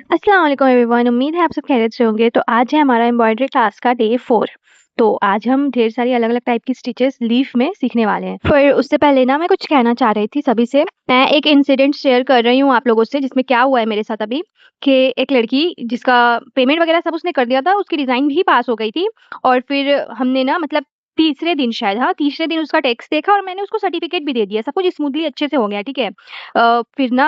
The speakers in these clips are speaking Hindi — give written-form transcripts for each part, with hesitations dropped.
अस्सलाम वालेकुम एवरीवन। उम्मीद है आप सब खैरियत से होंगे। तो आज है हमारा एम्ब्रॉयडरी क्लास का डे 4। तो आज हम ढेर सारी अलग-अलग टाइप की स्टिचेस लीफ में सीखने वाले हैं। फिर उससे पहले ना मैं कुछ कहना चाह रही थी सभी से। मैं एक इंसिडेंट शेयर कर रही हूँ आप लोगों से, जिसमें क्या हुआ है मेरे साथ अभी कि एक लड़की जिसका पेमेंट वगैरह सब उसने कर दिया था, उसकी डिज़ाइन भी पास हो गई थी और फिर हमने ना मतलब तीसरे दिन शायद, हाँ, तीसरे दिन उसका टेक्स्ट देखा और मैंने उसको सर्टिफिकेट भी दे दिया। सब कुछ स्मूथली अच्छे से हो गया, ठीक है। फिर ना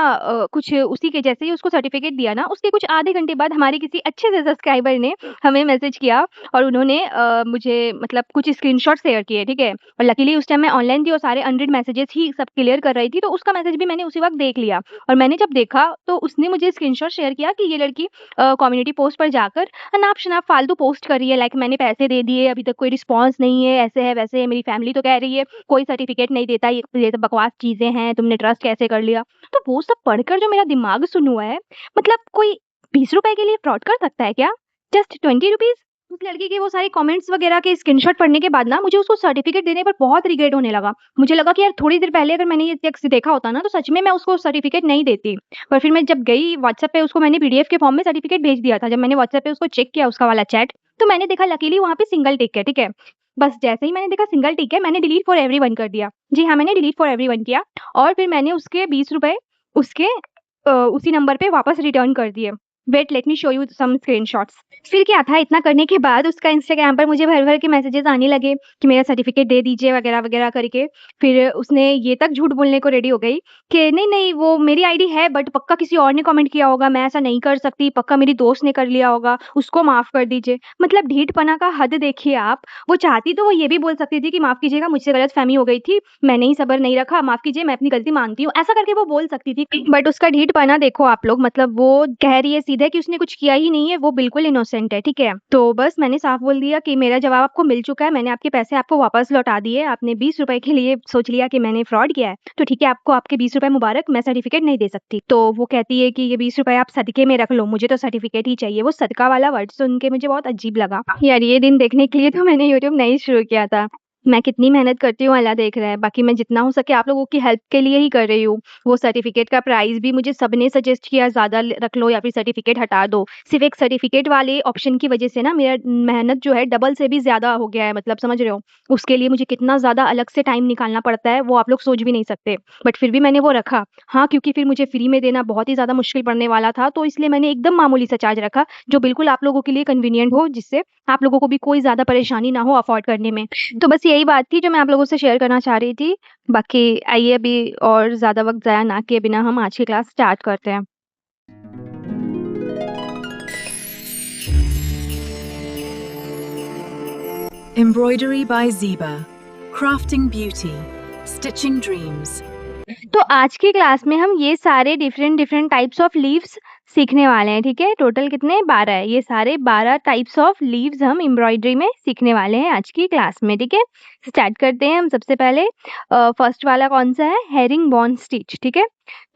कुछ उसी के जैसे ही उसको सर्टिफिकेट दिया ना, उसके कुछ आधे घंटे बाद हमारे किसी अच्छे से सब्सक्राइबर ने हमें मैसेज किया और उन्होंने मुझे मतलब कुछ स्क्रीनशॉट शेयर किए, ठीक है। और लकीली उस टाइम मैं ऑनलाइन थी और सारे अनरीड मैसेजेस ही सब क्लियर कर रही थी, तो उसका मैसेज भी मैंने उसी वक़्त देख लिया। और मैंने जब देखा तो उसने मुझे स्क्रीनशॉट शेयर किया कि ये लड़की कम्युनिटी पोस्ट पर जाकर अनाप-शनाप फालतू पोस्ट कर रही है, लाइक मैंने पैसे दे दिए, अभी तक कोई रिस्पॉन्स नहीं है, ऐसे है, वैसे है, मेरी फैमिली तो कह रही है कोई सर्टिफिकेट नहीं देता, ये तो बकवास चीज़ें हैं, तुमने ट्रस्ट कैसे कर लिया? तो वो सब पढ़कर जो मेरा दिमाग सुन्न हुआ है, मतलब कोई ₹20 के लिए फ्रॉड कर सकता है क्या? जस्ट ₹20। उस लड़की के वो सारे कमेंट्स वगैरह के स्क्रीनशॉट पढ़ने के बाद ना मुझे उसको सर्टिफिकेट देने पर बहुत रिग्रेट होने लगा। मुझे लगा कि यार थोड़ी देर पहले अगर मैंने ये टेक्स्ट देखा होता ना, तो सच में मैं उसको सर्टिफिकेट नहीं देती। पर फिर मैं जब गई व्हाट्सएप पे, उसको मैंने पीडीएफ के फॉर्म में सर्टिफिकेट भेज दिया था। जब मैंने व्हाट्सएप पे उसको चेक किया उसका वाला चैट, तो मैंने देखा लकीली वहाँ पे सिंगल टिक है, ठीक है। बस जैसे ही मैंने देखा सिंगल टिक है, मैंने डिलीट फॉर एवरीवन कर दिया। जी हाँ, मैंने डिलीट फॉर एवरीवन किया और फिर मैंने उसके ₹20 उसके उसी नंबर पे वापस रिटर्न कर दिए। Wait let me show you some screenshots. फिर क्या था, इतना करने के बाद उसका इंस्टाग्राम पर मुझे भर-भर के मैसेजेस आने लगे कि मेरा सर्टिफिकेट दे दीजिए वगैरह-वगैरह करके। फिर उसने ये तक झूठ बोलने को रेडी हो गई कि नहीं-नहीं वो मेरी आईडी है, बट पक्का किसी और ने कमेंट किया होगा, मैं ऐसा नहीं कर सकती, पक्का मेरी दोस्त ने कर लिया होगा, उसको माफ़ कर दीजिए। मतलब ढीठपना का हद देखिए आप। वो चाहती तो वो ये भी बोल सकती थी कि माफ़ कीजिएगा, मुझसे गलतफ़हमी हो गई थी, मैंने ही सब्र नहीं रखा, माफ़ कीजिए, मैं अपनी गलती मानती हूँ। ऐसा करके वो बोल सकती थी, बट उसका ढीठपना देखो आप लोग। मतलब वो कह रही है सीधे कि उसने कुछ किया ही नहीं है, वो बिल्कुल इनोसेंट है, ठीक है। तो बस मैंने साफ बोल दिया कि मेरा जवाब आपको मिल चुका है, मैंने आपके पैसे आपको वापस लौटा दिए, आपने ₹20 के लिए सोच लिया कि मैंने फ्रॉड किया है, तो ठीक है, आपको आपके ₹20 मुबारक, मैं सर्टिफिकेट नहीं दे सकती। तो वो कहती है कि ये ₹20 आप सदके में रख लो, मुझे तो सर्टिफिकेट ही चाहिए। वो सदका वाला वर्ड सुन के मुझे बहुत अजीब लगा। यार ये दिन देखने के लिए तो मैंने यूट्यूब नहीं शुरू किया था। मैं कितनी मेहनत करती हूँ अल्लाह देख रहा है, बाकी मैं जितना हो सके आप लोगों की हेल्प के लिए ही कर रही हूँ। वो सर्टिफिकेट का प्राइस भी मुझे सबने सजेस्ट किया, ज़्यादा रख लो या फिर सर्टिफिकेट हटा दो। सिर्फ़ एक सर्टिफिकेट वाले ऑप्शन की वजह से ना मेरा मेहनत जो है डबल से भी ज़्यादा हो गया है, मतलब समझ रहे हो? उसके लिए मुझे कितना ज़्यादा अलग से टाइम निकालना पड़ता है, वो आप लोग सोच भी नहीं सकते। बट फिर भी मैंने वो रखा। हाँ, क्योंकि फिर मुझे फ्री में देना बहुत ही ज़्यादा मुश्किल पड़ने वाला था, तो इसलिए मैंने एकदम मामूली सा चार्ज रखा, जो बिल्कुल आप लोगों के लिए कन्वीनिएंट हो, जिससे आप लोगों को भी कोई ज़्यादा परेशानी ना हो अफ़ोर्ड करने में। तो बस यही बात थी जो मैं आप लोगों से शेयर करना चाह रही थी। बाकी आइए अभी और ज़्यादा वक़्त ज़ाया ना किए बिना हम आज की क्लास स्टार्ट करते हैं। Embroidery by Zeba, Crafting Beauty, Stitching Dreams. तो आज की क्लास में हम ये सारे डिफरेंट टाइप्स ऑफ लीव्स सीखने वाले हैं, ठीक है। टोटल कितने 12 है, ये सारे 12 टाइप्स ऑफ लीव्स हम एम्ब्रॉयडरी में सीखने वाले हैं आज की क्लास में, ठीक है। स्टार्ट करते हैं हम। सबसे पहले फर्स्ट वाला कौन सा है, हेरिंग बॉन स्टिच, ठीक है।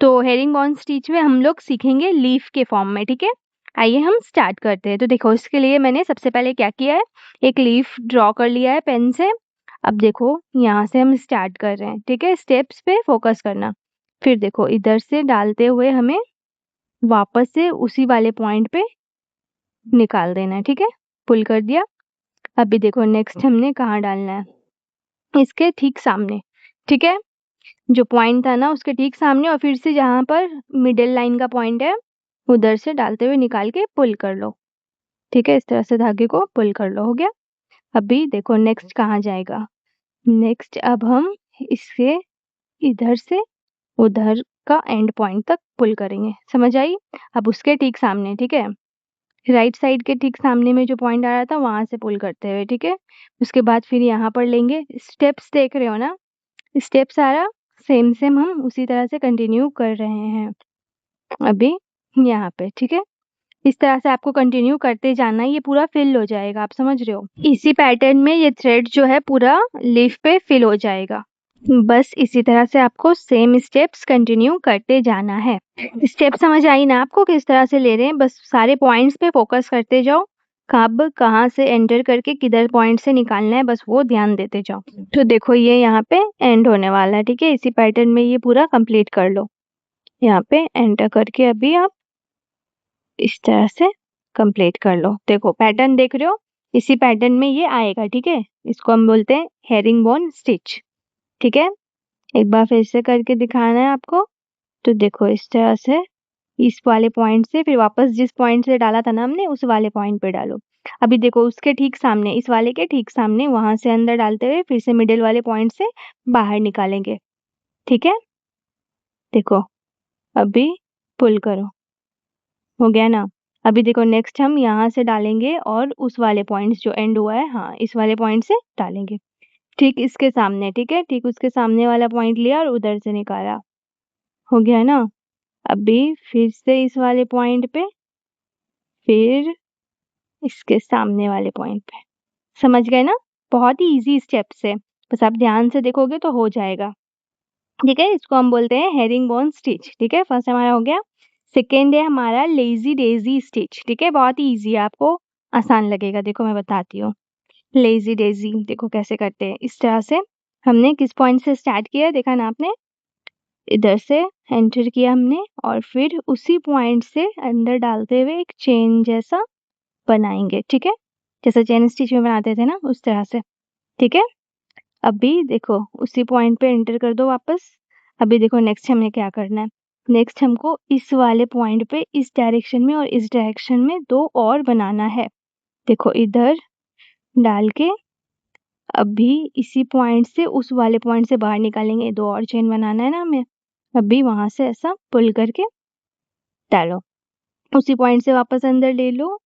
तो हेरिंग बॉन स्टिच में हम लोग सीखेंगे लीफ के फॉर्म में, ठीक है। आइए हम स्टार्ट करते हैं। तो देखो इसके लिए मैंने सबसे पहले क्या किया है, एक लीफ ड्रॉ कर लिया है पेन से। अब देखो यहाँ से हम स्टार्ट कर रहे हैं, ठीक है। स्टेप्स पे फोकस करना। फिर देखो इधर से डालते हुए हमें वापस से उसी वाले पॉइंट पे निकाल देना है, ठीक है। पुल कर दिया। अभी देखो नेक्स्ट हमने कहाँ डालना है, इसके ठीक सामने, ठीक है। जो पॉइंट था ना उसके ठीक सामने, और फिर से जहाँ पर मिडिल लाइन का पॉइंट है उधर से डालते हुए निकाल के पुल कर लो, ठीक है। इस तरह से धागे को पुल कर लो, हो गया। अभी देखो नेक्स्ट कहाँ जाएगा, नेक्स्ट अब हम इससे इधर से उधर का एंड पॉइंट तक पुल करेंगे, समझ आई। अब उसके ठीक सामने, ठीक है, राइट साइड के ठीक सामने में जो पॉइंट आ रहा था वहां से पुल करते हुए, ठीक है। उसके बाद फिर यहाँ पर लेंगे, स्टेप्स देख रहे हो ना, स्टेप्स आ रहा, सेम सेम हम उसी तरह से कंटिन्यू कर रहे हैं अभी यहाँ पे, ठीक है। इस तरह से आपको कंटिन्यू करते जाना है, ये पूरा फिल हो जाएगा, आप समझ रहे हो। इसी पैटर्न में ये थ्रेड जो है पूरा लीफ पे फिल हो जाएगा। बस इसी तरह से आपको सेम स्टेप्स कंटिन्यू करते जाना है। स्टेप समझ आई ना आपको, किस तरह से ले रहे हैं। बस सारे पॉइंट्स पे फोकस करते जाओ, कब कहाँ से एंटर करके किधर पॉइंट से निकालना है, बस वो ध्यान देते जाओ। तो देखो ये यहाँ पे एंड होने वाला है, ठीक है। इसी पैटर्न में ये पूरा कंप्लीट कर लो। यहाँ पे एंटर करके अभी आप इस तरह से कंप्लीट कर लो। देखो पैटर्न देख रहे हो, इसी पैटर्न में ये आएगा, ठीक है। इसको हम बोलते हैं हेरिंग बोन स्टिच, ठीक है। एक बार फिर से करके दिखाना है आपको। तो देखो इस तरह से इस वाले पॉइंट से फिर वापस जिस पॉइंट से डाला था ना हमने उस वाले पॉइंट पे डालो। अभी देखो उसके ठीक सामने, इस वाले के ठीक सामने, वहां से अंदर डालते हुए फिर से मिडिल वाले पॉइंट से बाहर निकालेंगे, ठीक है। देखो अभी पुल करो, हो गया ना। अभी देखो नेक्स्ट हम यहाँ से डालेंगे और उस वाले पॉइंट जो एंड हुआ है, हाँ इस वाले पॉइंट से डालेंगे, ठीक इसके सामने, ठीक है। ठीक उसके सामने वाला पॉइंट लिया और उधर से निकाला, हो गया ना। अभी फिर से इस वाले पॉइंट पे, फिर इसके सामने वाले पॉइंट पे। समझ गए ना? बहुत ही इजी स्टेप्स है, बस आप ध्यान से देखोगे तो हो जाएगा, ठीक है। इसको हम बोलते हैं हेरिंग बोन स्टिच, ठीक है। फर्स्ट हमारा हो गया। सेकेंड है हमारा लेजी डेजी स्टिच, ठीक है। बहुत ही इजी है, आपको आसान लगेगा। देखो मैं बताती हूँ। लेजी डेजी देखो कैसे करते हैं। इस तरह से हमने किस पॉइंट से स्टार्ट किया देखा ना आपने, इधर से एंटर किया हमने और फिर उसी पॉइंट से अंदर डालते हुए एक चेन जैसा बनाएंगे, ठीक है। जैसा चेन स्टिच में बनाते थे ना उस तरह से, ठीक है। अभी देखो उसी पॉइंट पे एंटर कर दो वापस। अभी देखो नेक्स्ट हमें क्या करना है। नेक्स्ट हमको इस वाले पॉइंट पे इस डायरेक्शन में और इस डायरेक्शन में दो और बनाना है। देखो इधर डाल के अभी इसी पॉइंट से उस वाले पॉइंट से बाहर निकालेंगे, दो और चेन बनाना है ना हमें। अभी वहां से ऐसा पुल करके डालो, उसी पॉइंट से वापस अंदर ले लो,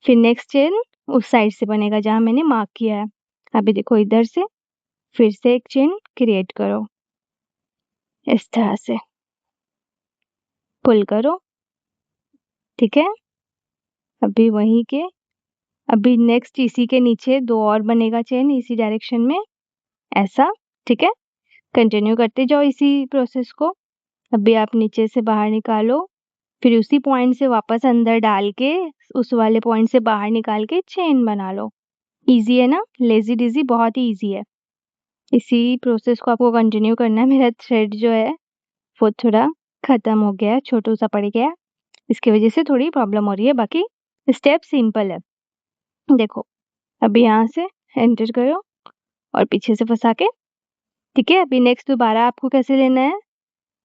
फिर नेक्स्ट चेन उस साइड से बनेगा जहां मैंने मार्क किया है। अभी देखो इधर से फिर से एक चेन क्रिएट करो, इस तरह से पुल करो, ठीक है। अभी वहीं के अभी नेक्स्ट इसी के नीचे दो और बनेगा चेन इसी डायरेक्शन में, ऐसा, ठीक है। कंटिन्यू करते जाओ इसी प्रोसेस को। अभी आप नीचे से बाहर निकालो, फिर उसी पॉइंट से वापस अंदर डाल के उस वाले पॉइंट से बाहर निकाल के चेन बना लो। इजी है ना, लेजी डिजी बहुत ही इजी है। इसी प्रोसेस को आपको कंटिन्यू करना है। मेरा थ्रेड जो है वो थोड़ा खत्म हो गया, छोटू सा पड़ गया, इसकी वजह से थोड़ी प्रॉब्लम हो रही है, बाकी स्टेप सिंपल है। देखो अभी यहाँ से एंटर करो और पीछे से फंसा के, ठीक है। अभी नेक्स्ट दोबारा आपको कैसे लेना है,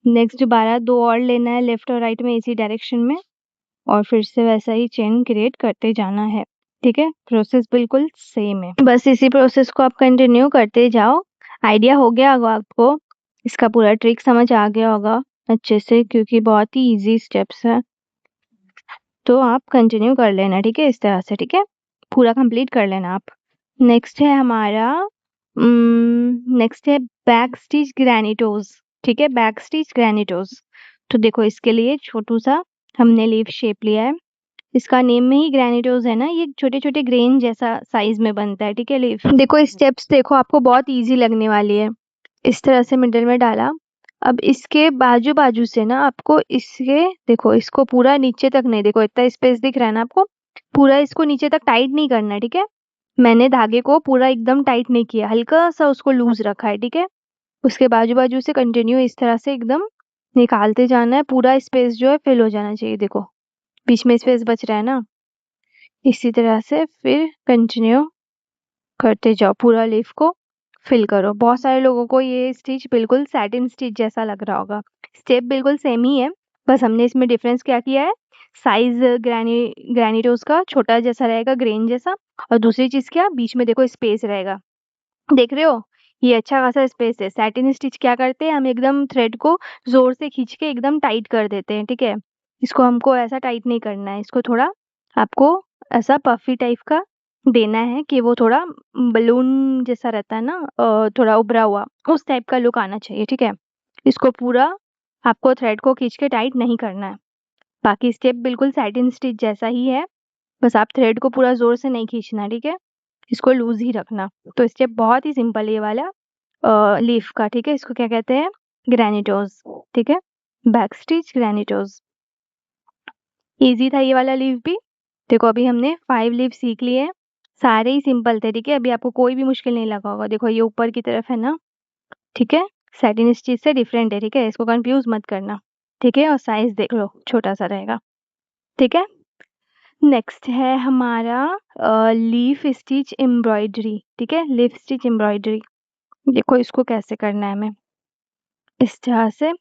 नेक्स्ट दोबारा दो और लेना है लेफ्ट और राइट में इसी डायरेक्शन में, और फिर से वैसा ही चेन क्रिएट करते जाना है, ठीक है। प्रोसेस बिल्कुल सेम है, बस इसी प्रोसेस को आप कंटिन्यू करते जाओ। आइडिया हो गया होगा आपको, इसका पूरा ट्रिक समझ आ गया होगा अच्छे से, क्योंकि बहुत ही इजी स्टेप्स है। तो आप कंटिन्यू कर लेना, ठीक है, इस तरह से, ठीक है। पूरा कंप्लीट कर लेना आप। नेक्स्ट है हमारा नेक्स्ट है बैक स्टिच ग्रैनिटोज, ठीक है। Back stitch granitos. तो देखो इसके लिए छोटू सा हमने लीफ शेप लिया है। इसका नेम में ही ग्रैनिटोज है ना, ये छोटे छोटे ग्रेन जैसा साइज में बनता है, ठीक है लीफ। देखो स्टेप्स देखो आपको बहुत इजी लगने वाली है। इस तरह से मिडिल में डाला। अब इसके बाजू बाजू से ना आपको इसके, देखो इसको पूरा नीचे तक नहीं, देखो इतना स्पेस दिख रहा है ना आपको, पूरा इसको नीचे तक टाइट नहीं करना है, ठीक है। मैंने धागे को पूरा एकदम टाइट नहीं किया, हल्का सा उसको लूज रखा है, ठीक है। उसके बाजू बाजू से कंटिन्यू इस तरह से एकदम निकालते जाना है, पूरा स्पेस जो है फिल हो जाना चाहिए। देखो बीच में स्पेस बच रहा है ना, इसी तरह से फिर कंटिन्यू करते जाओ, पूरा लीफ को फिल करो। बहुत सारे लोगों को ये स्टिच बिल्कुल सैटिन स्टिच जैसा लग रहा होगा, स्टेप बिल्कुल सेम ही है, बस हमने इसमें डिफरेंस क्या किया है, साइज ग्रैनिटोज का छोटा जैसा रहेगा, ग्रेन जैसा, और दूसरी चीज क्या, बीच में देखो स्पेस रहेगा, देख रहे हो, ये अच्छा खासा स्पेस है। सैटिन स्टिच क्या करते हैं, हम एकदम थ्रेड को जोर से खींच के एकदम टाइट कर देते हैं, ठीक है। इसको हमको ऐसा टाइट नहीं करना है, इसको थोड़ा आपको ऐसा पफी टाइप का देना है कि वो थोड़ा बलून जैसा रहता है ना, थोड़ा उभरा हुआ, उस टाइप का लुक आना चाहिए, ठीक है। इसको पूरा आपको थ्रेड को खींच के टाइट नहीं करना है। बाकी स्टेप बिल्कुल सैटिन स्टिच जैसा ही है, बस आप थ्रेड को पूरा जोर से नहीं खींचना, ठीक है, इसको लूज ही रखना। तो स्टेप बहुत ही सिंपल है ये वाला लीफ का, ठीक है। इसको क्या कहते हैं, ग्रैनिटोज, ठीक है, बैक स्टिच ग्रैनिटोज। इजी था ये वाला लीफ भी। देखो अभी हमने 5 लीफ सीख लिए, सारे ही सिंपल थे, ठीक है। अभी आपको कोई भी मुश्किल नहीं लगा होगा। देखो ये ऊपर की तरफ है ना, ठीक है, सैटिन स्टिच से डिफरेंट है, ठीक है, इसको कंफ्यूज मत करना, ठीक है। और साइज देख लो छोटा सा रहेगा, ठीक है। नेक्स्ट है हमारा लीफ स्टिच एम्ब्रॉयडरी। ठीक है, लीफ स्टिच एम्ब्रॉयडरी। देखो इसको कैसे करना है। हमें इस तरह से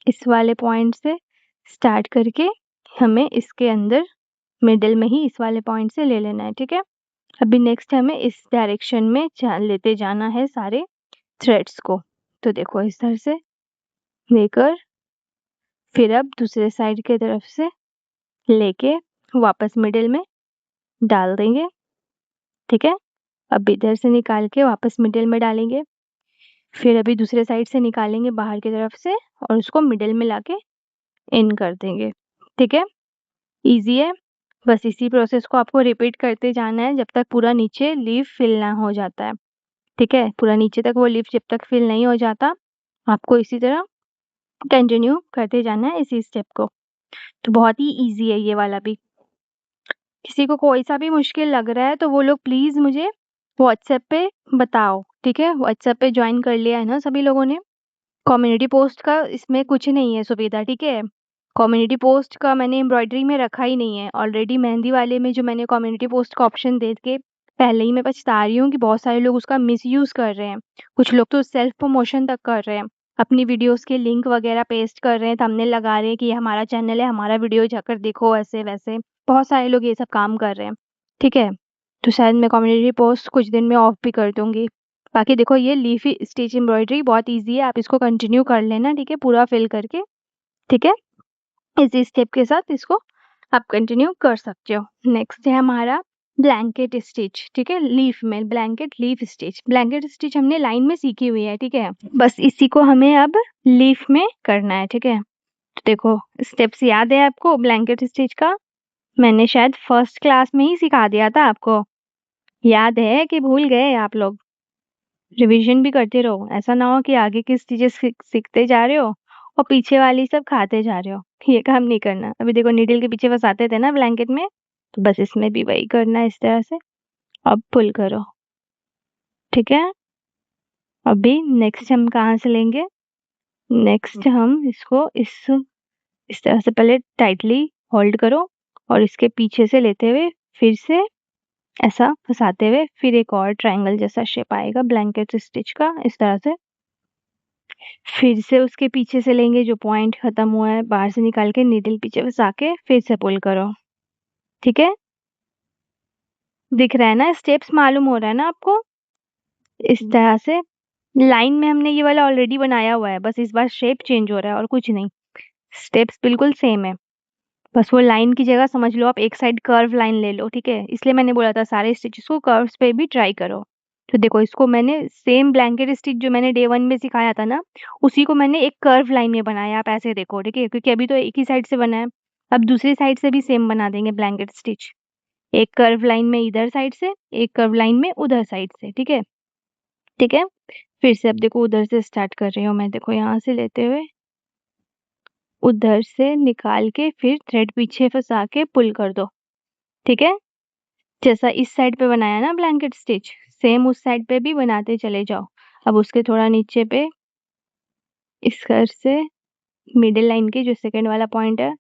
इस वाले पॉइंट से स्टार्ट करके हमें इसके अंदर मिडिल में ही इस वाले पॉइंट से ले लेना है। ठीक है, अभी नेक्स्ट हमें इस डायरेक्शन में लेते जाना है सारे थ्रेड्स को। तो देखो इस तरह से लेकर फिर अब दूसरे साइड की तरफ से लेके वापस मिडिल में डाल देंगे। ठीक है, अब इधर से निकाल के वापस मिडिल में डालेंगे, फिर अभी दूसरे साइड से निकालेंगे बाहर की तरफ से और उसको मिडिल में लाके इन कर देंगे। ठीक है, इजी है। बस इसी प्रोसेस को आपको रिपीट करते जाना है जब तक पूरा नीचे लीफ फिल ना हो जाता है। ठीक है, पूरा नीचे तक वो लीफ जब तक फिल नहीं हो जाता आपको इसी तरह कंटिन्यू करते जाना है इसी स्टेप को। तो बहुत ही इजी है ये वाला भी। किसी को कोई सा भी मुश्किल लग रहा है तो वो लोग प्लीज मुझे व्हाट्सएप पे बताओ। ठीक है, व्हाट्सएप पे ज्वाइन कर लिया है ना सभी लोगों ने? कम्युनिटी पोस्ट का इसमें कुछ नहीं है सुविधा। ठीक है, कम्युनिटी पोस्ट का मैंने एम्ब्रॉयडरी में रखा ही नहीं है। ऑलरेडी मेहंदी वाले में जो मैंने कम्युनिटी पोस्ट का ऑप्शन दे के पहले ही मैं पछता रही हूँ कि बहुत सारे लोग उसका मिसयूज कर रहे हैं। कुछ लोग तो सेल्फ प्रमोशन तक कर रहे हैं, अपनी वीडियोस के लिंक वगैरह पेस्ट कर रहे हैं, थंबनेल लगा रहे हैं कि ये हमारा चैनल है, हमारा वीडियो जाकर देखो, ऐसे वैसे बहुत सारे लोग ये सब काम कर रहे हैं। ठीक है, तो शायद मैं कम्युनिटी पोस्ट कुछ दिन में ऑफ भी कर दूंगी। बाकी देखो ये लीफी स्टिच एम्ब्रॉयडरी बहुत इजी है, आप इसको कंटिन्यू कर लेना। ठीक है, पूरा फिल करके। ठीक है, इसी स्टेप के साथ इसको आप कंटिन्यू कर सकते हो। नेक्स्ट है हमारा ब्लैंकेट स्टिच। ठीक है, लीफ में blanket leaf stitch. Blanket stitch हमने लाइन में सीखी हुई है। ठीक है, बस इसी को हमें अब लीफ में करना है। ठीक है, तो देखो स्टेप्स याद है आपको ब्लैंकेट स्टिच का? मैंने शायद फर्स्ट क्लास में ही सिखा दिया था आपको। याद है कि भूल गए आप लोग? रिवीजन भी करते रहो, ऐसा ना हो कि आगे की स्टिचेस सीखते जा रहे हो और पीछे वाली सब खाते जा रहे हो। ये काम नहीं करना। अभी देखो नीडल के पीछे फंसाते थे ना ब्लैंकेट में, तो बस इसमें भी वही करना है इस तरह से। अब पुल करो। ठीक है, अभी नेक्स्ट हम कहाँ से लेंगे? नेक्स्ट हम इसको इस तरह से पहले टाइटली होल्ड करो और इसके पीछे से लेते हुए फिर से ऐसा फंसाते हुए फिर एक और ट्रायंगल जैसा शेप आएगा ब्लैंकेट स्टिच का इस तरह से। फिर से उसके पीछे से लेंगे, जो पॉइंट खत्म हुआ है बाहर से निकाल के नीडल पीछे फंसा के फिर से पुल करो। ठीक है, दिख रहा है ना? स्टेप्स मालूम हो रहा है ना आपको? इस तरह से लाइन में हमने ये वाला ऑलरेडी बनाया हुआ है, बस इस बार शेप चेंज हो रहा है और कुछ नहीं। स्टेप्स बिल्कुल सेम है, बस वो लाइन की जगह समझ लो आप एक साइड कर्व लाइन ले लो। ठीक है, इसलिए मैंने बोला था सारे स्टिचेस को कर्व्स पे भी ट्राई करो। तो देखो इसको मैंने सेम ब्लैंकेट स्टिच जो मैंने डे 1 में सिखाया था ना, उसी को मैंने एक कर्व लाइन में बनाया। आप ऐसे देखो। ठीक है, क्योंकि अभी तो एक ही साइड से बना है, अब दूसरी साइड से भी सेम बना देंगे ब्लैंकेट स्टिच। एक कर्व लाइन में इधर साइड से, एक कर्व लाइन में उधर साइड से। ठीक है, ठीक है, फिर से अब देखो उधर से स्टार्ट कर रही हूँ मैं। देखो यहाँ से लेते हुए उधर से निकाल के फिर थ्रेड पीछे फंसा के पुल कर दो। ठीक है, जैसा इस साइड पे बनाया ना ब्लैंकेट स्टिच, सेम उस साइड पे भी बनाते चले जाओ। अब उसके थोड़ा नीचे पे इस घर से मिडिल लाइन के जो सेकंड वाला पॉइंट है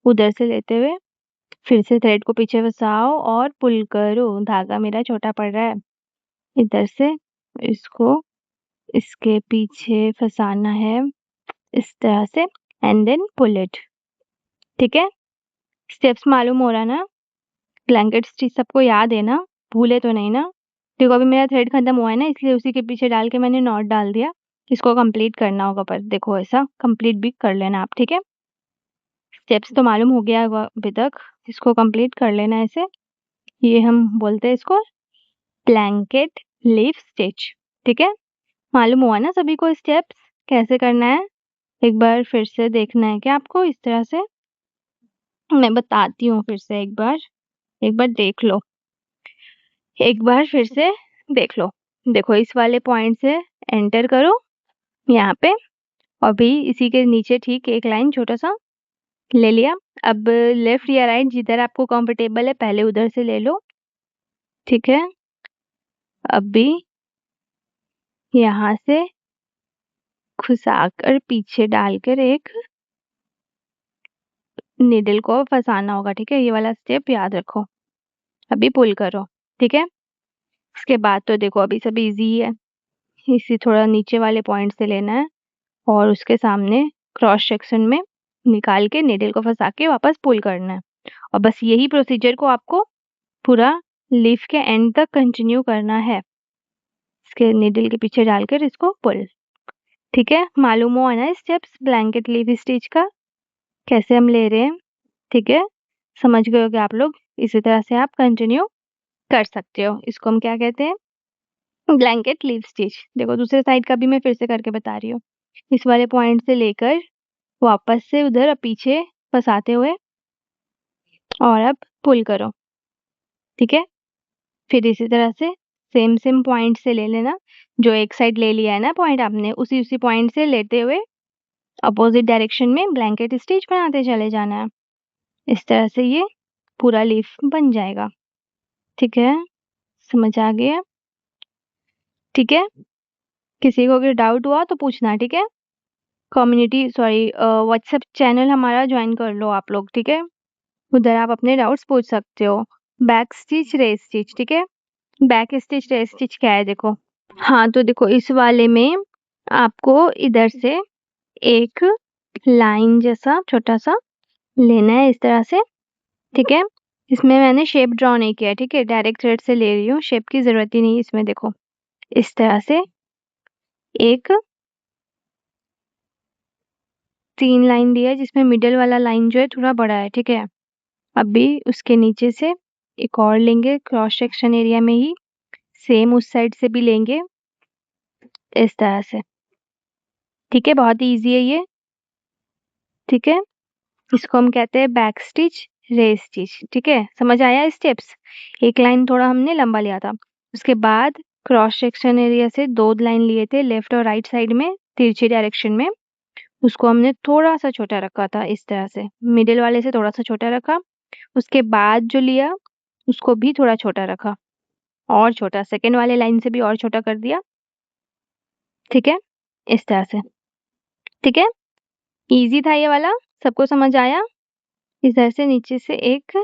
उधर से लेते हुए फिर से थ्रेड को पीछे फंसाओ और पुल करो। धागा मेरा छोटा पड़ रहा है, इधर से इसको इसके पीछे फंसाना है इस तरह से एंड देन पुल इट। ठीक है, स्टेप्स मालूम हो रहा ना? ब्लैंकेट स्टिच सबको याद है ना? भूले तो नहीं ना? देखो अभी मेरा थ्रेड खत्म हुआ है ना, इसलिए उसी के पीछे डाल के मैंने नॉट डाल दिया। इसको कंप्लीट करना होगा, पर देखो ऐसा कंप्लीट भी कर लेना आप। ठीक है, स्टेप्स तो मालूम हो गया होगा अभी तक, इसको कंप्लीट कर लेना ऐसे। ये हम बोलते हैं इसको ब्लैंकेट लीफ स्टिच। ठीक है, मालूम हुआ ना सभी को स्टेप्स कैसे करना है? एक बार फिर से देखना है क्या आपको? इस तरह से मैं बताती हूँ फिर से एक बार देख लो। एक बार फिर से देख लो। देखो इस वाले पॉइंट से एंटर करो यहाँ पे, अभी इसी के नीचे ठीक एक लाइन छोटा सा ले लिया। अब लेफ्ट या राइट जिधर आपको कंफर्टेबल है पहले उधर से ले लो। ठीक है, अभी यहाँ से घुसाकर पीछे डालकर एक निडल को फंसाना होगा, ठीक है? ये वाला स्टेप याद रखो। अभी पुल करो, ठीक है? उसके बाद तो देखो अभी सब इजी है। इसी थोड़ा नीचे वाले पॉइंट से लेना है और उसके सामने क्रॉस सेक्शन में निकाल के निडल को फंसा के वापस पुल करना है। और बस यही प्रोसीजर को आपको पूरा लीफ के एंड तक कंटिन्यू करना है। इसके निडल के पीछे डालकर इसको पुल, ठीक है? मालूम हुआ ना स्टेप्स ब्लैंकेट लीफ स्टिच का कैसे हम ले रहे हैं, ठीक है? समझ गए होगे आप लोग। इसी तरह से आप कंटिन्यू कर सकते हो। इसको हम क्या कहते हैं? Blanket leaf stitch. देखो दूसरे साइड का भी मैं फिर से करके बता रही हूँ। इस वाले पॉइंट से लेकर वापस से उधर पीछे फंसाते हुए और अब पुल करो, ठीक है? फिर इसी तरह से सेम पॉइंट से ले लेना। जो एक साइड ले लिया है ना पॉइंट आपने, उसी पॉइंट से लेते हुए अपोजिट डायरेक्शन में ब्लैंकेट स्टिच बनाते चले जाना है। इस तरह से ये पूरा लीफ बन जाएगा, ठीक है? समझ आ गया? ठीक है? किसी को अगर डाउट हुआ तो पूछना, ठीक है? व्हाट्सएप चैनल हमारा ज्वाइन कर लो आप लोग, ठीक है? उधर आप अपने डाउट्स पूछ सकते हो। बैक स्टिच, रेस स्टिच, ठीक है? बैक स्टिच, रेस स्टिच क्या है देखो। हाँ तो देखो इस वाले में आपको इधर से एक लाइन जैसा छोटा सा लेना है इस तरह से, ठीक है? इसमें मैंने शेप ड्रॉ नहीं किया है, ठीक है? डायरेक्ट थ्रेड से ले रही हूँ, शेप की जरूरत ही नहीं है इसमें। देखो इस तरह से एक 3 लाइन दिया है जिसमें मिडल वाला लाइन जो है थोड़ा बड़ा है, ठीक है? अभी उसके नीचे से एक और लेंगे क्रॉस सेक्शन एरिया में ही, सेम उस साइड से भी लेंगे इस तरह से, ठीक है? बहुत ही ईजी है ये, ठीक है? इसको हम कहते हैं बैक स्टिच, रेस स्टिच, ठीक है? समझ आया स्टेप्स? एक लाइन थोड़ा हमने लंबा लिया था, उसके बाद क्रॉस सेक्शन एरिया से 2 लाइन लिए थे लेफ्ट और राइट साइड में तिरछी डायरेक्शन में, उसको हमने थोड़ा सा छोटा रखा था इस तरह से, मिडिल वाले से थोड़ा सा छोटा रखा। उसके बाद जो लिया उसको भी थोड़ा छोटा रखा, और छोटा सेकंड वाले लाइन से भी और छोटा कर दिया, ठीक है? इस तरह से, ठीक है? इजी था ये वाला, सबको समझ आया? इधर से नीचे से एक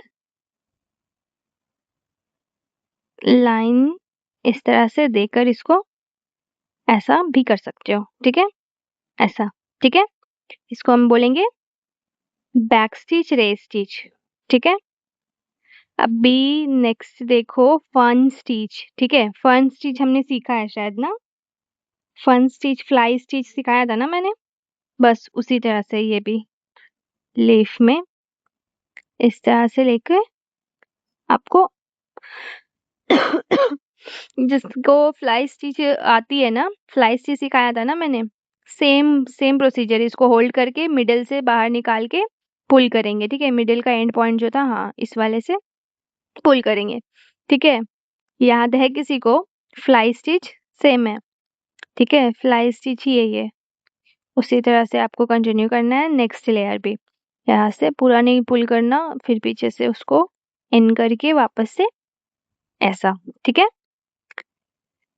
लाइन इस तरह से देकर इसको ऐसा भी कर सकते हो, ठीक है? ऐसा, ठीक है? इसको हम बोलेंगे बैक स्टिच, रेस स्टिच, ठीक है? अभी नेक्स्ट देखो फन स्टिच, ठीक है? फन स्टिच हमने सीखा है शायद ना? फन स्टिच, फ्लाई स्टिच सिखाया था ना मैंने? बस उसी तरह से ये भी लीफ में इस तरह से लेकर आपको जिसको फ्लाई स्टिच आती है ना, फ्लाई स्टिच सिखाया था ना मैंने, सेम प्रोसीजर। इसको होल्ड करके मिडल से बाहर निकाल के पुल करेंगे, ठीक है? मिडल का एंड पॉइंट जो था, हाँ इस वाले से पुल करेंगे, ठीक है? याद है किसी को? फ्लाई स्टिच सेम है, ठीक है? फ्लाई स्टिच ही है ये। उसी तरह से आपको कंटिन्यू करना है नेक्स्ट लेयर भी। यहाँ से पूरा नहीं पुल करना, फिर पीछे से उसको इन करके वापस से ऐसा, ठीक है?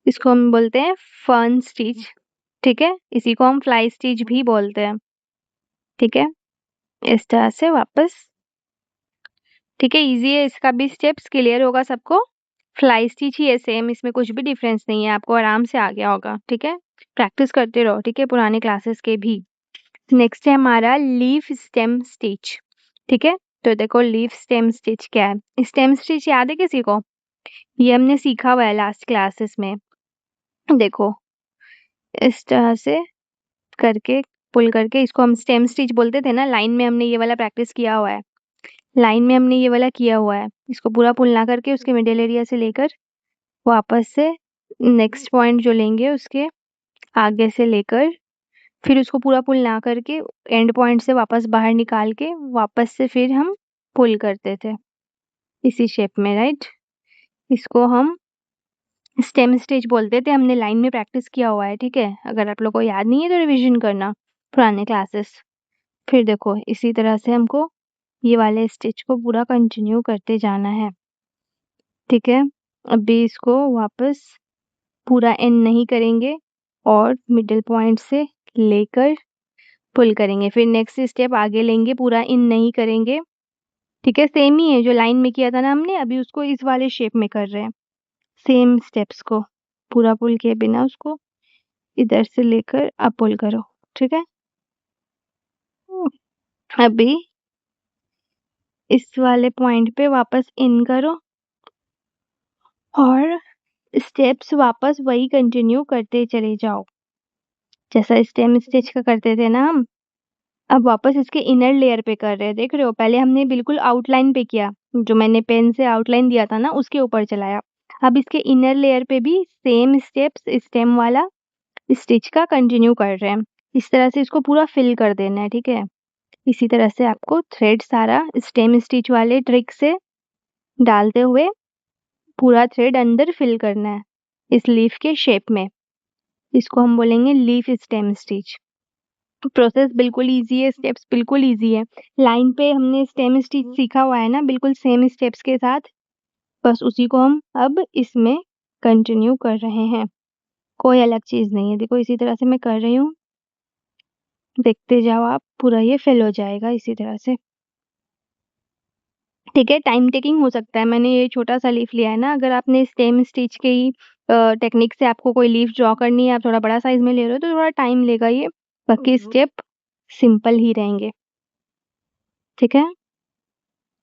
इसको हम बोलते हैं फन स्टिच, ठीक है? इसी को हम फ्लाई स्टिच भी बोलते हैं, ठीक है? इस तरह से वापस, ठीक है? इजी है, इसका भी स्टेप्स क्लियर होगा सबको। फ्लाई स्टिच ही है सेम, इसमें कुछ भी डिफरेंस नहीं है, आपको आराम से आ गया होगा, ठीक है? प्रैक्टिस करते रहो, ठीक है? पुराने क्लासेस के भी। नेक्स्ट है हमारा लीफ स्टेम स्टिच, ठीक है? तो देखो लीफ स्टेम स्टिच क्या है? स्टेम स्टिच याद है किसी को? ये हमने सीखा हुआ है लास्ट क्लासेस में। देखो इस तरह से करके पुल करके, इसको हम स्टेम स्टिच बोलते थे ना, लाइन में हमने ये वाला प्रैक्टिस किया हुआ है, लाइन में हमने ये वाला किया हुआ है। इसको पूरा पुल ना करके उसके मिडिल एरिया से लेकर वापस से नेक्स्ट पॉइंट जो लेंगे उसके आगे से लेकर फिर उसको पूरा पुल ना करके एंड पॉइंट से वापस बाहर निकाल के वापस से फिर हम पुल करते थे इसी शेप में, राइट? इसको हम स्टेम स्टिच बोलते थे, हमने लाइन में प्रैक्टिस किया हुआ है, ठीक है? अगर आप लोग को याद नहीं है तो रिवीजन करना पुराने क्लासेस। फिर देखो इसी तरह से हमको ये वाले स्टिच को पूरा कंटिन्यू करते जाना है, ठीक है? अभी इसको वापस पूरा एंड नहीं करेंगे और मिडिल पॉइंट से लेकर पुल करेंगे। फिर नेक्स्ट स्टेप आगे लेंगे, पूरा इन नहीं करेंगे, ठीक है। सेम ही है जो लाइन में किया था ना हमने, अभी उसको इस वाले शेप में कर रहे हैं। सेम स्टेप्स को पूरा पुल किए बिना उसको इधर से लेकर अब पुल करो, ठीक है। अभी इस वाले पॉइंट पे वापस इन करो और स्टेप्स वापस वही कंटिन्यू करते चले जाओ जैसा स्टेम स्टिच का करते थे ना हम। अब वापस इसके इनर लेयर पे कर रहे हैं, देख रहे हो। पहले हमने बिल्कुल आउटलाइन पे किया, जो मैंने पेन से आउटलाइन दिया था ना उसके ऊपर चलाया। अब इसके इनर लेयर पे भी सेम स्टेप्स स्टेम वाला स्टिच का कंटिन्यू कर रहे हैं। इस तरह से इसको पूरा फिल कर देना है, ठीक है। इसी तरह से आपको थ्रेड सारा स्टेम स्टिच वाले ट्रिक से डालते हुए पूरा थ्रेड अंदर फिल करना है इस लीफ के शेप में। इसको हम बोलेंगे लीफ स्टेम स्टिच। प्रोसेस बिल्कुल इजी है, स्टेप्स बिल्कुल इजी है। लाइन पे हमने स्टेम स्टिच सीखा हुआ है ना, बिल्कुल सेम स्टेप्स के साथ, बस उसी को हम अब इसमें कंटिन्यू कर रहे हैं। कोई अलग चीज नहीं है। देखो इसी तरह से मैं कर रही हूँ, देखते जाओ आप, पूरा ये फिल हो जाएगा इसी तरह से, ठीक है। टाइम टेकिंग हो सकता है, मैंने ये छोटा सा लीफ लिया है ना। अगर आपने स्टेम स्टिच के ही टेक्निक से आपको कोई लीफ ड्रॉ करनी है, आप थोड़ा बड़ा साइज में ले रहे हो तो थोड़ा टाइम लेगा ये, बाकी स्टेप सिंपल ही रहेंगे, ठीक है।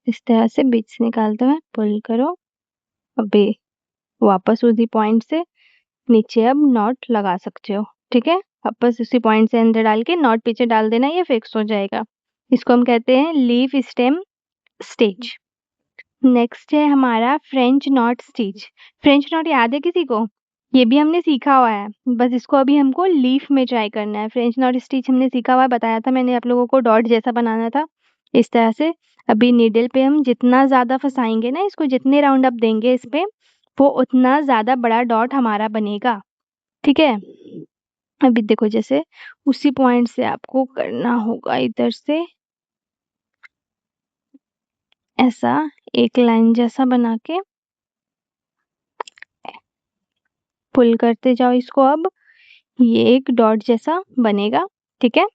इस तरह से बीच से निकालते हुए पुल करो। अभी वापस उसी पॉइंट से नीचे अब नॉट लगा सकते हो, ठीक है। वापस उसी पॉइंट से अंदर डाल के नॉट पीछे डाल देना, ये फिक्स हो जाएगा। इसको हम कहते हैं लीफ स्टेम स्टिच। नेक्स्ट है हमारा French not stitch. French not याद है किसी को? ये भी हमने सीखा हुआ है, बस इसको अभी हमको लीफ में ट्राई करना है। फ्रेंच नॉट स्टिच हमने सीखा हुआ है, बताया था मैंने आप लोगों को, डॉट जैसा बनाना था इस तरह से। अभी नीडल पे हम जितना ज्यादा फंसाएंगे ना इसको, जितने राउंड अप देंगे इस पे, वो उतना ज्यादा बड़ा डॉट हमारा बनेगा, ठीक है। अभी देखो जैसे उसी पॉइंट से आपको करना होगा, इधर से ऐसा एक लाइन जैसा बना के पुल करते जाओ इसको। अब ये एक डॉट जैसा बनेगा, ठीक है।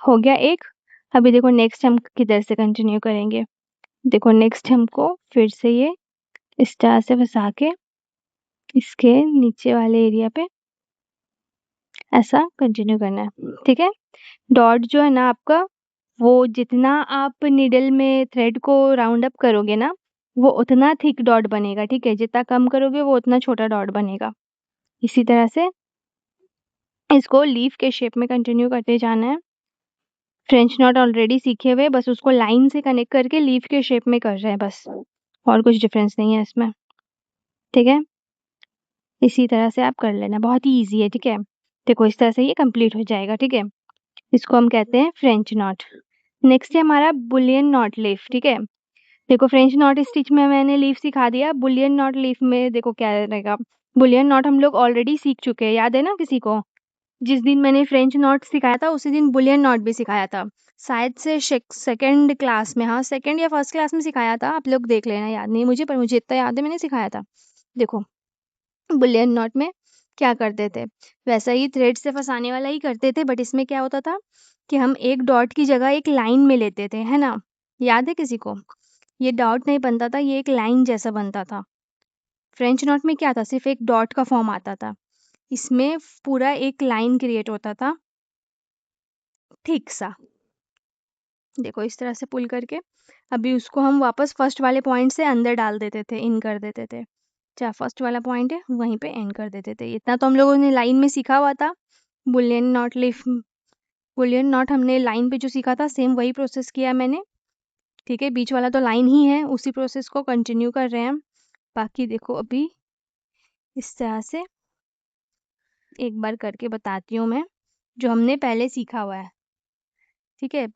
हो गया एक। अभी देखो नेक्स्ट हम किधर से कंटिन्यू करेंगे। देखो नेक्स्ट हमको फिर से ये इस तरह से फंसा के इसके नीचे वाले एरिया पे ऐसा कंटिन्यू करना है, ठीक है। डॉट जो है ना आपका, वो जितना आप निडल में थ्रेड को राउंड अप करोगे ना, वो उतना थिक डॉट बनेगा, ठीक है। जितना कम करोगे वो उतना छोटा डॉट बनेगा। इसी तरह से इसको लीफ के शेप में कंटिन्यू करते जाना है। फ्रेंच नॉट ऑलरेडी सीखे हुए, बस उसको लाइन से कनेक्ट करके लीफ के शेप में कर रहे हैं बस, और कुछ डिफरेंस नहीं है इसमें, ठीक है। इसी तरह से आप कर लेना, बहुत ही ईजी है, ठीक है। देखो इस तरह से ये कंप्लीट हो जाएगा, ठीक है। इसको हम कहते हैं फ्रेंच नॉट। नेक्स्ट है हमारा बुलियन नॉट लीफ, ठीक है। देखो फ्रेंच नॉट स्टिच में मैंने लीफ सिखा दिया, बुलियन नॉट लीफ में देखो क्या रहेगा। बुलियन नॉट हम लोग ऑलरेडी सीख चुके हैं, याद है ना किसी को? जिस दिन मैंने फ्रेंच नॉट सिखाया था उसी दिन बुलियन नॉट भी सिखाया था, शायद से सेकंड क्लास में, हाँ सेकंड या फर्स्ट क्लास में सिखाया था। आप लोग देख लेना, याद नहीं मुझे, पर मुझे इतना याद है मैंने सिखाया था। देखो बुलियन नॉट में क्या करते थे, वैसा ही थ्रेड से फंसाने वाला ही करते थे, बट इसमें क्या होता था कि हम एक डॉट की जगह एक लाइन में लेते थे, है ना। याद है किसी को? ये डॉट नहीं बनता था, ये एक लाइन जैसा बनता था। फ्रेंच नॉट में क्या था, सिर्फ एक डॉट का फॉर्म आता था, इसमें पूरा एक लाइन क्रिएट होता था, ठीक सा। देखो इस तरह से पुल करके अभी उसको हम वापस फर्स्ट वाले पॉइंट से अंदर डाल देते थे, इन कर देते थे। जहाँ फर्स्ट वाला पॉइंट है वहीं पे एंड कर देते थे। इतना तो हम लोगों ने लाइन में सीखा हुआ था। Boolean not leaf, Boolean not हमने लाइन पे जो सीखा था सेम वही प्रोसेस किया मैंने, ठीक है। बीच वाला तो लाइन ही है, उसी प्रोसेस को कंटिन्यू कर रहे हैं हम। बाकी देखो अभी इस तरह से एक बार करके बताती हूँ मैं, जो हमने पहले सीखा हुआ है, ठीक है।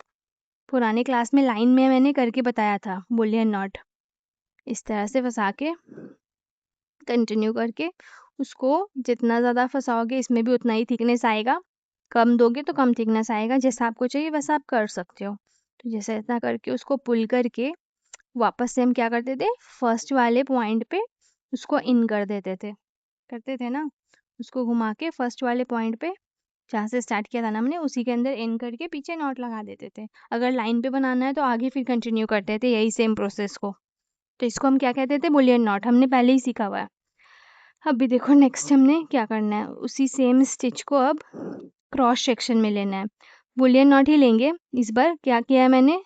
पुराने क्लास में लाइन में मैंने करके बताया था बुलियन नॉट। इस तरह से फंसा के कंटिन्यू करके उसको जितना ज़्यादा फंसाओगे इसमें भी उतना ही थिकनेस आएगा, कम दोगे तो कम थिकनेस आएगा, जैसा आपको चाहिए वैसा आप कर सकते हो। तो जैसे इतना करके उसको पुल करके वापस से हम क्या करते थे, फर्स्ट वाले पॉइंट पे उसको इन कर देते थे, करते थे ना। उसको घुमा के फर्स्ट वाले पॉइंट पे जहाँ से स्टार्ट किया था ना हमने उसी के अंदर एंड करके पीछे नॉट लगा देते थे। अगर लाइन पे बनाना है तो आगे फिर कंटिन्यू करते थे यही सेम प्रोसेस को। तो इसको हम क्या कहते थे, बुलियन नॉट, हमने पहले ही सीखा हुआ है। अभी देखो नेक्स्ट हमने क्या करना है, उसी सेम स्टिच को अब क्रॉस सेक्शन में लेना है। बुलियन नॉट ही लेंगे इस बार। क्या किया है मैंने,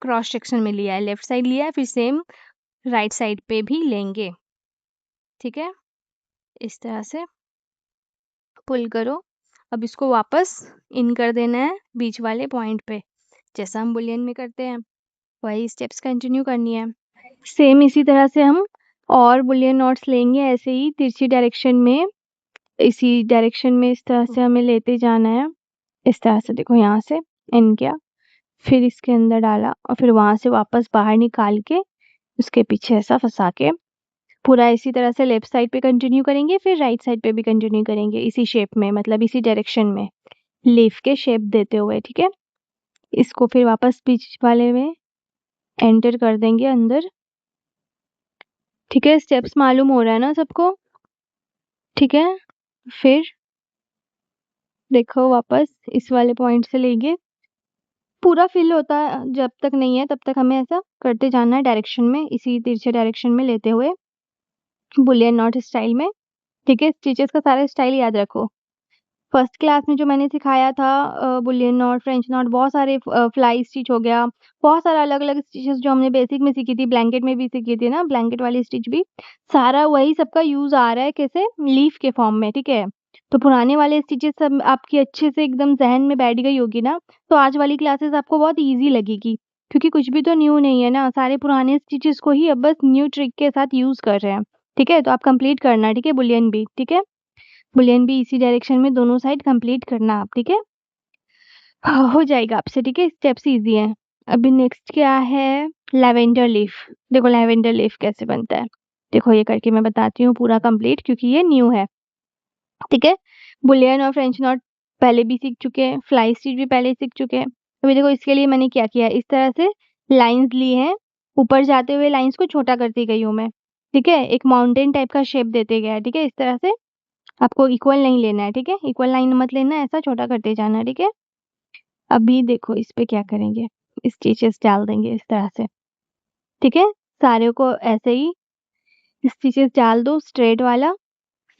क्रॉस सेक्शन में लिया है, लेफ्ट साइड लिया है, फिर सेम राइट साइड पे भी लेंगे। ठीक है, इस तरह से पुल करो। अब इसको वापस इन कर देना है बीच वाले पॉइंट पे, जैसा हम बुलियन में करते हैं वही स्टेप्स कंटिन्यू करनी है। सेम इसी तरह से हम और बुलियन नॉट्स लेंगे, ऐसे ही तिरछी डायरेक्शन में, इसी डायरेक्शन में इस तरह से हमें लेते जाना है। इस तरह से देखो, यहाँ से इन किया, फिर इसके अंदर डाला और फिर वहां से वापस बाहर निकाल के उसके पीछे ऐसा फंसा के पूरा इसी तरह से लेफ्ट साइड पे कंटिन्यू करेंगे, फिर राइट साइड पे भी कंटिन्यू करेंगे इसी शेप में, मतलब इसी डायरेक्शन में लीफ के शेप देते हुए। ठीक है, इसको फिर वापस बीच वाले में एंटर कर देंगे अंदर। ठीक है, स्टेप्स मालूम हो रहा है ना सबको? ठीक है, फिर देखो वापस इस वाले पॉइंट से लेंगे, पूरा फिल होता है जब तक नहीं है तब तक हमें ऐसा करते जाना है डायरेक्शन में, इसी तिरछे डायरेक्शन में लेते हुए बुलियन नॉट स्टाइल में। ठीक है, स्टिचेस का सारा स्टाइल याद रखो। फर्स्ट क्लास में जो मैंने सिखाया था बुलियन नॉट, फ्रेंच नॉट, बहुत सारे फ्लाई स्टिच हो गया, बहुत सारा अलग अलग स्टिचेस जो हमने बेसिक में सीखी थी, ब्लैंकेट में भी सीखी थी ना, ब्लैंकेट वाली स्टिच भी, सारा वही सबका यूज आ रहा है कैसे, लीफ के फॉर्म में। ठीक है, तो पुराने वाले स्टिचेस सब आपकी अच्छे से एकदम जहन में बैठ गई होगी ना, तो आज वाली क्लासेस आपको बहुत ईजी लगेगी, क्योंकि कुछ भी तो न्यू नहीं है ना, सारे पुराने स्टिचेस को ही अब बस न्यू ट्रिक के साथ यूज कर रहे हैं। ठीक है, तो आप कंप्लीट करना, ठीक है, बुलियन भी। ठीक है, बुलियन भी इसी डायरेक्शन में दोनों साइड कंप्लीट करना आप। ठीक है, हो जाएगा आपसे। ठीक है, स्टेप्स इजी हैं। अभी नेक्स्ट क्या है, लैवेंडर लीफ। देखो लैवेंडर लीफ कैसे बनता है, देखो ये करके मैं बताती हूँ पूरा कंप्लीट, क्योंकि ये न्यू है। ठीक है, बुलियन और फ्रेंच नॉट पहले भी सीख चुके हैं, फ्लाई स्टिच भी पहले सीख चुके हैं। अभी देखो इसके लिए मैंने क्या किया, इस तरह से लाइंस ली हैं, ऊपर जाते हुए लाइंस को छोटा करती गई हूँ मैं। ठीक है, एक माउंटेन टाइप का शेप देते गया है। ठीक है, इस तरह से आपको इक्वल नहीं लेना है। ठीक है, इक्वल लाइन मत लेना है, ऐसा छोटा करते जाना है। ठीक है, अभी देखो इस पे क्या करेंगे, स्टिचेस डाल देंगे इस तरह से। ठीक है, सारे को ऐसे ही स्टिचेस डाल दो, स्ट्रेट वाला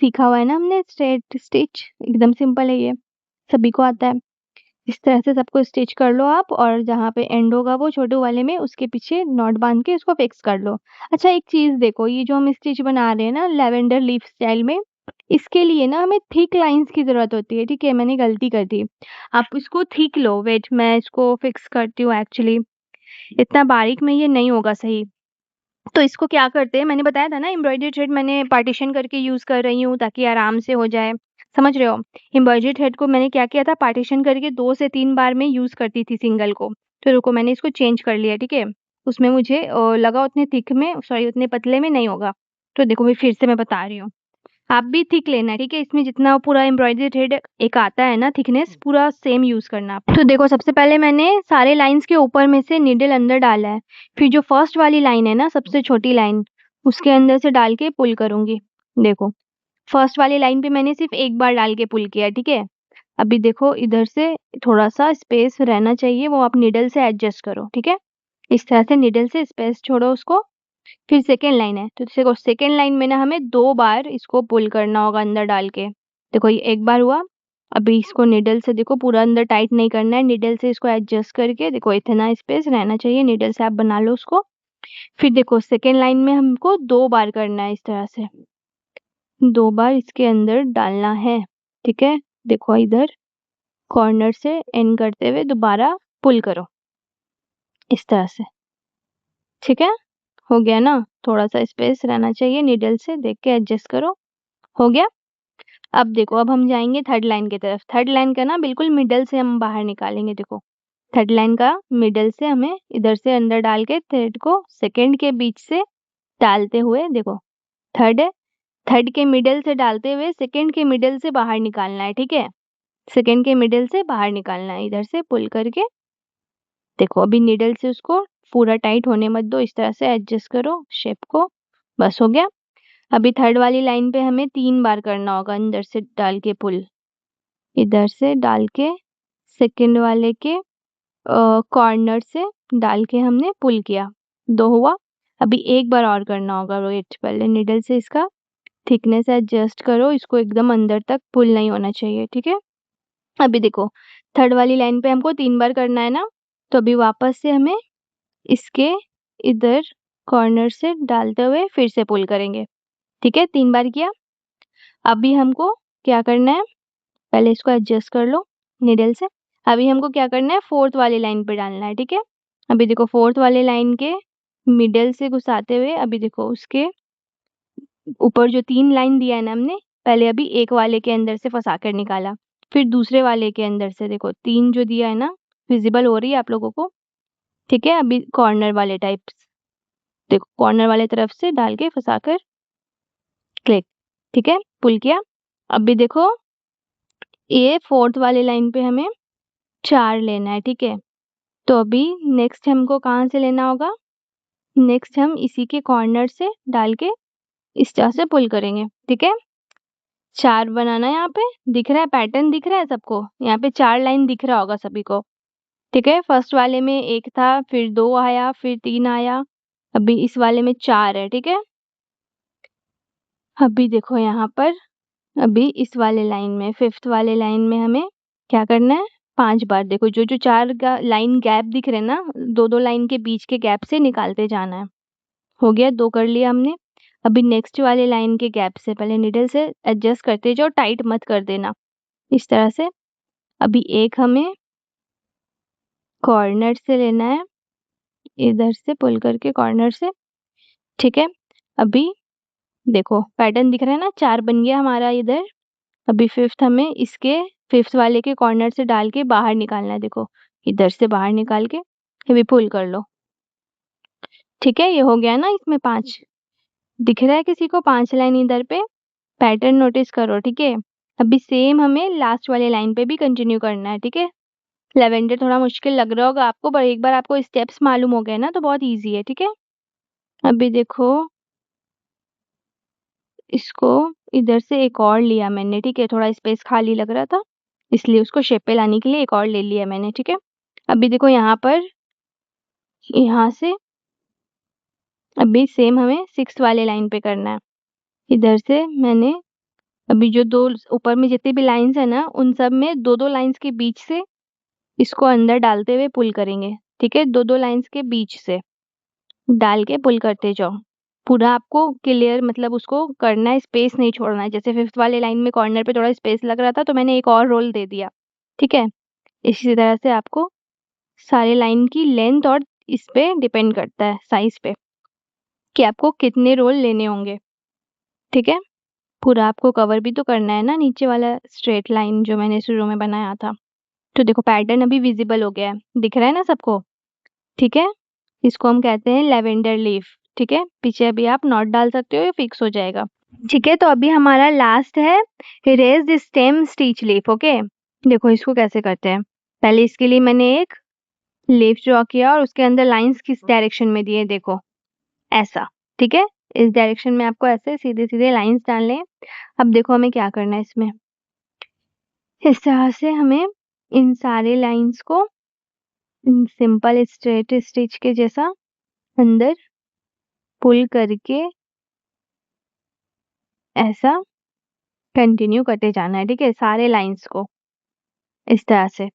सीखा हुआ है ना हमने, स्ट्रेट स्टिच एकदम सिंपल है, ये सभी को आता है। इस तरह से सबको स्टिच कर लो आप, और जहाँ पे एंड होगा वो छोटे वाले में, उसके पीछे नॉट बांध के इसको फिक्स कर लो। अच्छा एक चीज देखो, ये जो हम स्टिच बना रहे हैं ना लैवेंडर लीफ स्टाइल में, इसके लिए ना हमें थिक लाइंस की जरूरत होती है। ठीक है, मैंने गलती कर दी, आप इसको थिक लो। वेट, मैं इसको फिक्स करती हूँ, एक्चुअली इतना बारीक में ये नहीं होगा सही। तो इसको क्या करते हैं, मैंने बताया था ना एम्ब्रॉयडरी थ्रेड मैंने पार्टीशन करके यूज कर रही हूँ ताकि आराम से हो जाए, समझ रहे हो? एम्ब्रॉयडरी थ्रेड को मैंने क्या किया था, पार्टीशन करके 2 से 3 बार में यूज करती थी सिंगल को। तो रुको मैंने इसको चेंज कर लिया। ठीक है, उसमें मुझे लगा उतने थिक में, सॉरी उतने पतले में नहीं होगा। तो देखो मैं फिर से मैं बता रही हूँ, आप भी थिक लेना है। ठीक है, इसमें जितना पूरा एम्ब्रॉयडरी थ्रेड एक आता है ना थिकनेस, पूरा सेम यूज करना आप। तो देखो सबसे पहले मैंने सारे लाइंस के ऊपर में से नीडल अंदर डाला है, फिर जो फर्स्ट वाली लाइन है ना, सबसे छोटी लाइन, उसके अंदर से डाल के पुल करूंगी। देखो फर्स्ट वाली लाइन पे मैंने सिर्फ एक बार डाल के पुल किया। ठीक है, अभी देखो इधर से थोड़ा सा स्पेस रहना चाहिए, वो आप नीडल से एडजस्ट करो। ठीक है, इस तरह से नीडल से स्पेस छोड़ो उसको। फिर सेकेंड लाइन है, तो देखो सेकेंड लाइन में ना हमें 2 बार इसको पुल करना होगा अंदर डाल के। देखो ये एक बार हुआ, अभी इसको निडल से देखो पूरा अंदर टाइट नहीं करना है, निडल से इसको एडजस्ट करके देखो इतना स्पेस रहना चाहिए, निडल से आप बना लो उसको। फिर देखो सेकेंड लाइन में हमको 2 बार करना है, इस तरह से 2 बार इसके अंदर डालना है। ठीक है, देखो इधर कॉर्नर से एंड करते हुए दोबारा पुल करो इस तरह से। ठीक है, हो गया ना, थोड़ा सा स्पेस रहना चाहिए, निडल से देख के एडजस्ट करो। हो गया। अब देखो अब हम जाएंगे थर्ड लाइन की तरफ। थर्ड लाइन का ना बिल्कुल मिडल से हम बाहर निकालेंगे। देखो थर्ड लाइन का मिडल से हमें इधर से अंदर डाल के थर्ड को सेकंड के बीच से डालते हुए, देखो थर्ड है, थर्ड के मिडल से डालते हुए सेकंड के मिडल से बाहर निकालना है। ठीक है, सेकंड के मिडल से बाहर निकालना है, इधर से पुल करके। देखो अभी निडल से उसको पूरा टाइट होने मत दो, इस तरह से एडजस्ट करो शेप को, बस हो गया। अभी थर्ड वाली लाइन पे हमें 3 बार करना होगा अंदर से डाल के पुल। इधर से डाल के सेकंड वाले के कॉर्नर से डाल के हमने पुल किया, 2 हुआ। अभी एक बार और करना होगा रोहित, पहले निडल से इसका थिकनेस एडजस्ट करो, इसको एकदम अंदर तक पुल नहीं होना चाहिए, ठीक है। अभी देखो थर्ड वाली लाइन पे हमको 3 बार करना है ना, तो अभी वापस से हमें इसके इधर कॉर्नर से डालते हुए फिर से पुल करेंगे, ठीक है। 3 बार किया। अभी हमको क्या करना है, पहले इसको एडजस्ट कर लो निडल से। अभी हमको क्या करना है, फोर्थ वाली लाइन पे डालना है, ठीक है। अभी देखो फोर्थ वाले लाइन के मिडल से घुसाते हुए, अभी देखो उसके ऊपर जो 3 लाइन दिया है ना हमने, पहले अभी एक वाले के अंदर से फंसा कर निकाला, फिर दूसरे वाले के अंदर से, देखो 3 जो दिया है ना, विजिबल हो रही है आप लोगों को, ठीक है। अभी कॉर्नर वाले टाइप्स, देखो कॉर्नर वाले तरफ से डाल के फंसा कर क्लिक, ठीक है, पुल किया। अभी देखो ये फोर्थ वाले लाइन पे हमें 4 लेना है, ठीक है। तो अभी नेक्स्ट हमको कहाँ से लेना होगा, नेक्स्ट हम इसी के कॉर्नर से डाल के इस तरह से पुल करेंगे, ठीक है। 4 बनाना है, यहाँ पे दिख रहा है, पैटर्न दिख रहा है सबको, यहाँ पे 4 लाइन दिख रहा होगा सभी को, ठीक है। फर्स्ट वाले में 1 था, फिर 2 आया, फिर 3 आया, अभी इस वाले में 4 है, ठीक है। अभी देखो यहाँ पर, अभी इस वाले लाइन में, फिफ्थ वाले लाइन में हमें क्या करना है, 5 बार, देखो जो जो 4 लाइन गैप दिख रहे हैं ना, 2-2 लाइन के बीच के गैप से निकालते जाना है। हो गया, 2 कर लिया हमने। अभी नेक्स्ट वाले लाइन के गैप से पहले निडल से एडजस्ट करते जाओ, टाइट मत कर देना, इस तरह से। अभी एक हमें कॉर्नर से लेना है, इधर से पुल करके कॉर्नर से, ठीक है। अभी देखो पैटर्न दिख रहा है ना, 4 बन गया हमारा इधर। अभी फिफ्थ हमें इसके फिफ्थ वाले के कॉर्नर से डाल के बाहर निकालना है, देखो इधर से बाहर निकाल के अभी पुल कर लो, ठीक है। ये हो गया ना, इसमें 5 दिख रहा है किसी को, 5 लाइन इधर पे, पैटर्न नोटिस करो, ठीक है। अभी सेम हमें लास्ट वाले लाइन पे भी कंटिन्यू करना है, ठीक है। लेवेंडर थोड़ा मुश्किल लग रहा होगा आपको, पर एक बार आपको स्टेप्स मालूम हो गए ना तो बहुत इजी है, ठीक है। अभी देखो इसको इधर से एक और लिया मैंने, ठीक है, थोड़ा स्पेस खाली लग रहा था इसलिए उसको शेप पे लाने के लिए एक और ले लिया मैंने, ठीक है। अभी देखो यहाँ पर, यहाँ से अभी सेम हमें 6 वाले लाइन पे करना है। इधर से मैंने अभी जो 2 ऊपर में जितनी भी लाइंस है ना, उन सब में 2-2 लाइंस के बीच से इसको अंदर डालते हुए पुल करेंगे, ठीक है। 2-2 लाइंस के बीच से डाल के पुल करते जाओ, पूरा आपको क्लियर, मतलब उसको करना है, स्पेस नहीं छोड़ना है। जैसे फिफ्थ वाले लाइन में कॉर्नर पे थोड़ा स्पेस लग रहा था तो मैंने एक और रोल दे दिया, ठीक है। इसी तरह से आपको सारे लाइन की लेंथ और इस पे डिपेंड करता है साइज पे कि आपको कितने रोल लेने होंगे, ठीक है। पूरा आपको कवर भी तो करना है ना नीचे वाला स्ट्रेट लाइन जो मैंने शुरू में बनाया था। तो देखो पैटर्न अभी विजिबल हो गया है, दिख रहा है ना सबको, ठीक है। इसको हम कहते हैं लेवेंडर लीफ, ठीक है। पीछे अभी आप नॉट डाल सकते हो, ये फिक्स हो जाएगा, ठीक है। तो अभी हमारा लास्ट है erase the stem stitch leaf, okay. देखो इसको कैसे करते हैं, पहले इसके लिए मैंने एक लीफ ड्रॉ किया और उसके अंदर लाइंस किस डायरेक्शन में दिए, देखो ऐसा, ठीक है। इस डायरेक्शन में आपको ऐसे सीधे सीधे लाइंस डालने हैं। अब देखो हमें क्या करना है इसमें, इस तरह से हमें इन सारे लाइंस को सिंपल स्ट्रेट स्टिच के जैसा अंदर पुल करके ऐसा कंटिन्यू करते जाना है, ठीक है, सारे लाइंस को इस तरह से।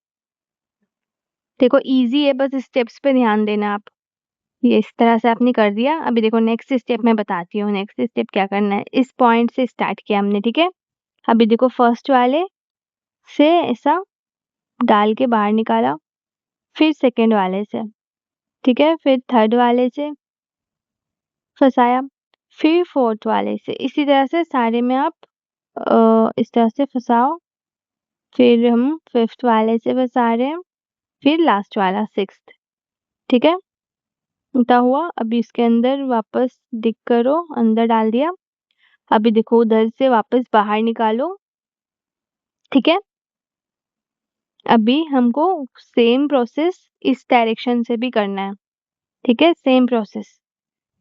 देखो इजी है, बस स्टेप्स पे ध्यान देना आप। ये इस तरह से आपने कर दिया। अभी देखो नेक्स्ट स्टेप मैं बताती हूँ, नेक्स्ट स्टेप क्या करना है। इस पॉइंट से स्टार्ट किया हमने, ठीक है। अभी देखो फर्स्ट वाले से ऐसा डाल के बाहर निकाला, फिर सेकंड वाले से, ठीक है, फिर थर्ड वाले से फंसाया, फिर फोर्थ वाले से। इसी तरह से सारे में आप इस तरह से फंसाओ, फिर हम फिफ्थ वाले से फंसा रहे हैं, फिर लास्ट वाला सिक्स्थ, ठीक है। इतना हुआ। अभी इसके अंदर वापस डिग करो, अंदर डाल दिया। अभी देखो उधर से वापस बाहर निकालो, ठीक है। अभी हमको सेम प्रोसेस इस डायरेक्शन से भी करना है, ठीक है, सेम प्रोसेस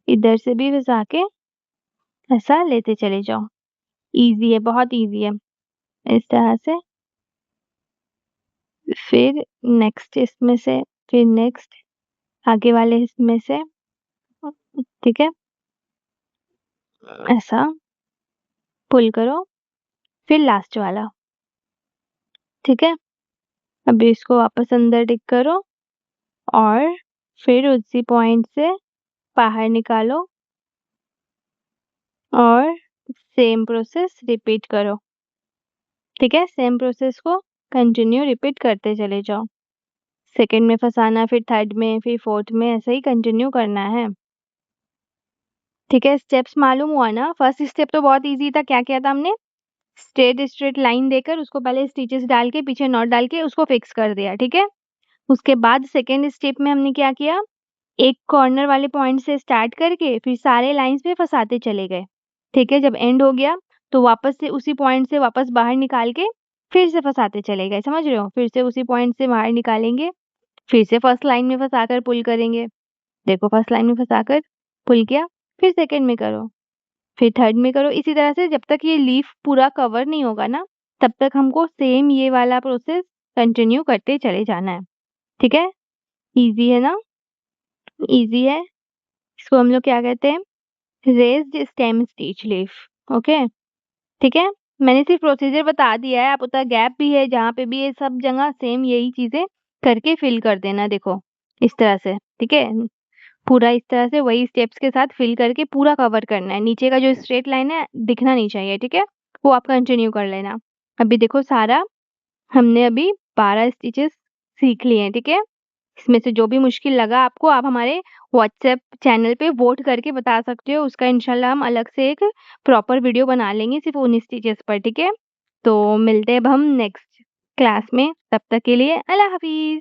इधर से भी फंसा के ऐसा लेते चले जाओ। इजी है, बहुत इजी है, इस तरह से फिर नेक्स्ट इसमें से, फिर नेक्स्ट आगे वाले इसमें से, ठीक है, ऐसा पुल करो, फिर लास्ट वाला, ठीक है। अभी इसको वापस अंदर डिग करो और फिर उसी पॉइंट से बाहर निकालो और सेम प्रोसेस रिपीट करो, ठीक है। सेम प्रोसेस को कंटिन्यू रिपीट करते चले जाओ। सेकंड में फंसाना, फिर थर्ड में, फिर फोर्थ में, ऐसे ही कंटिन्यू करना है, ठीक है। स्टेप्स मालूम हुआ ना? फर्स्ट स्टेप तो बहुत इजी था। क्या किया था हमने? स्ट्रेट स्ट्रेट लाइन देकर उसको पहले स्टिचेस डाल के पीछे नॉट डाल के उसको फिक्स कर दिया, ठीक है। उसके बाद सेकेंड स्टेप में हमने क्या किया, एक कॉर्नर वाले पॉइंट से स्टार्ट करके फिर सारे लाइंस पे फंसाते चले गए, ठीक है। जब एंड हो गया तो वापस से उसी पॉइंट से वापस बाहर निकाल के फिर से फंसाते चले गए, समझ रहे हो? फिर से उसी पॉइंट से बाहर निकालेंगे, फिर से फर्स्ट लाइन में फंसाकर पुल करेंगे। देखो फर्स्ट लाइन में फंसाकर पुल किया, फिर सेकंड में करो, फिर थर्ड में करो। इसी तरह से जब तक ये लीफ पूरा कवर नहीं होगा ना, तब तक हमको सेम ये वाला प्रोसेस कंटिन्यू करते चले जाना है, ठीक है। इजी है ना? इजी है। इसको हम लोग क्या कहते हैं? Raised stem stitch leaf, okay, ठीक है। मैंने सिर्फ प्रोसीजर बता दिया है, आप उतना गैप भी है जहाँ पे भी, ये सब जगह सेम यही चीजें करके फिल कर देना। देखो इस तरह से, ठीक है। पूरा इस तरह से वही स्टेप्स के साथ फिल करके पूरा कवर करना है। नीचे का जो स्ट्रेट लाइन है दिखना नहीं चाहिए, ठीक है। वो आप कंटिन्यू कर लेना। अभी देखो सारा हमने अभी 12 स्टिचेस सीख लिए हैं, ठीक है। इसमें से जो भी मुश्किल लगा आपको, आप हमारे व्हाट्सएप चैनल पे वोट करके बता सकते हो। उसका इंशाल्लाह हम अलग से एक प्रॉपर वीडियो बना लेंगे सिर्फ उन स्टिचेस पर, ठीक है। तो मिलते हैं अब हम नेक्स्ट क्लास में, तब तक के लिए अल्लाह हाफिज।